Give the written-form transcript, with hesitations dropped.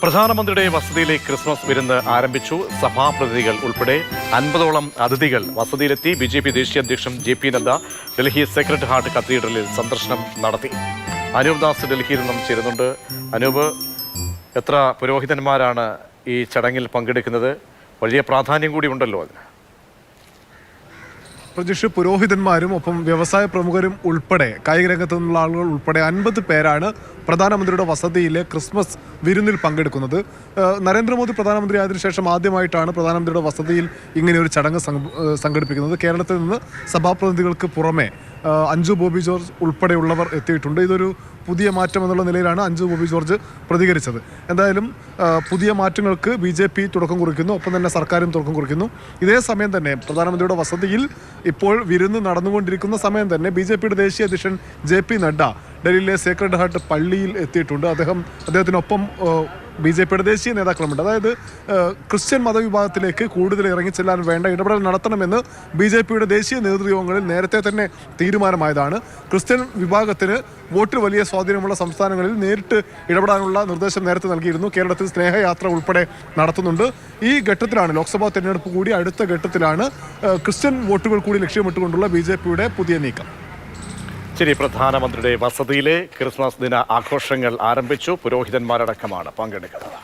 പ്രധാനമന്ത്രിയുടെ വസതിയിലെ ക്രിസ്മസ് വിരുന്ന് ആരംഭിച്ചു. സഭാപ്രതിനിധികൾ ഉൾപ്പെടെ 50ഓളം അതിഥികൾ വസതിയിലെത്തി. BJP ദേശീയ അധ്യക്ഷൻ JP Nadda Delhi Sacred heart കത്തീഡ്രലിൽ സന്ദർശനം നടത്തി. അനൂപ് ദാസ് ഡൽഹിയിൽ നിന്നും ചേരുന്നുണ്ട്. അനൂപ്, എത്ര പുരോഹിതന്മാരാണ് ഈ ചടങ്ങിൽ പങ്കെടുക്കുന്നത്? വലിയ പ്രാധാന്യം കൂടി ഉണ്ടല്ലോ അതിന്. പ്രജീഷ്, പുരോഹിതന്മാരും ഒപ്പം വ്യവസായ പ്രമുഖരും ഉൾപ്പെടെ കായിക രംഗത്തു നിന്നുള്ള ആളുകൾ ഉൾപ്പെടെ 50 പേരാണ് പ്രധാനമന്ത്രിയുടെ വസതിയിലെ ക്രിസ്മസ് വിരുന്നിൽ പങ്കെടുക്കുന്നത്. നരേന്ദ്രമോദി പ്രധാനമന്ത്രിയായതിനു ശേഷം ആദ്യമായിട്ടാണ് പ്രധാനമന്ത്രിയുടെ വസതിയിൽ ഇങ്ങനെയൊരു ചടങ്ങ് സംഘടിപ്പിക്കുന്നത്. കേരളത്തിൽ നിന്ന് സഭാപ്രതിനിധികൾക്ക് പുറമെ അഞ്ജു ബോബി ജോർജ് ഉൾപ്പെടെയുള്ളവർ എത്തിയിട്ടുണ്ട്. ഇതൊരു പുതിയ മാറ്റം എന്നുള്ള നിലയിലാണ് അഞ്ജു ബോബി ജോർജ് പ്രതികരിച്ചത്. എന്തായാലും പുതിയ മാറ്റങ്ങൾക്ക് BJP തുടക്കം കുറിക്കുന്നു, ഒപ്പം തന്നെ സർക്കാരും തുടക്കം കുറിക്കുന്നു. ഇതേ സമയം തന്നെ പ്രധാനമന്ത്രിയുടെ വസതിയിൽ ഇപ്പോൾ വിരുന്ന് നടന്നുകൊണ്ടിരിക്കുന്ന സമയം തന്നെ BJPയുടെ ദേശീയ അധ്യക്ഷൻ JP നദ്ദ ഡൽഹിയിലെ സേക്രഡ് ഹാർട്ട് പള്ളിയിൽ എത്തിയിട്ടുണ്ട്. അദ്ദേഹത്തിനൊപ്പം BJPയുടെ ദേശീയ നേതാക്കളുമുണ്ട്. അതായത് ക്രിസ്ത്യൻ മതവിഭാഗത്തിലേക്ക് കൂടുതൽ ഇറങ്ങിച്ചെല്ലാൻ വേണ്ട ഇടപെടൽ നടത്തണമെന്ന് BJPയുടെ ദേശീയ നേതൃയോഗങ്ങളിൽ നേരത്തെ തന്നെ തീരുമാനമായതാണ്. ക്രിസ്ത്യൻ വിഭാഗത്തിന് വോട്ടിൽ വലിയ സ്വാധീനമുള്ള സംസ്ഥാനങ്ങളിൽ നേരിട്ട് ഇടപെടാനുള്ള നിർദ്ദേശം നേരത്തെ നൽകിയിരുന്നു. കേരളത്തിൽ സ്നേഹയാത്ര ഉൾപ്പെടെ നടത്തുന്നുണ്ട്. ഈ ഘട്ടത്തിലാണ്, ലോക്സഭാ തെരഞ്ഞെടുപ്പ് കൂടി അടുത്ത ഘട്ടത്തിലാണ്, ക്രിസ്ത്യൻ വോട്ടുകൾ കൂടി ലക്ഷ്യമിട്ടുകൊണ്ടുള്ള BJPയുടെ പുതിയ നീക്കം. ശരി, പ്രധാനമന്ത്രിയുടെ വസതിയിലെ ക്രിസ്മസ് ദിന ആഘോഷങ്ങൾ ആരംഭിച്ചു. പുരോഹിതന്മാരടക്കമാണ് പങ്കെടുക്കുന്നത്.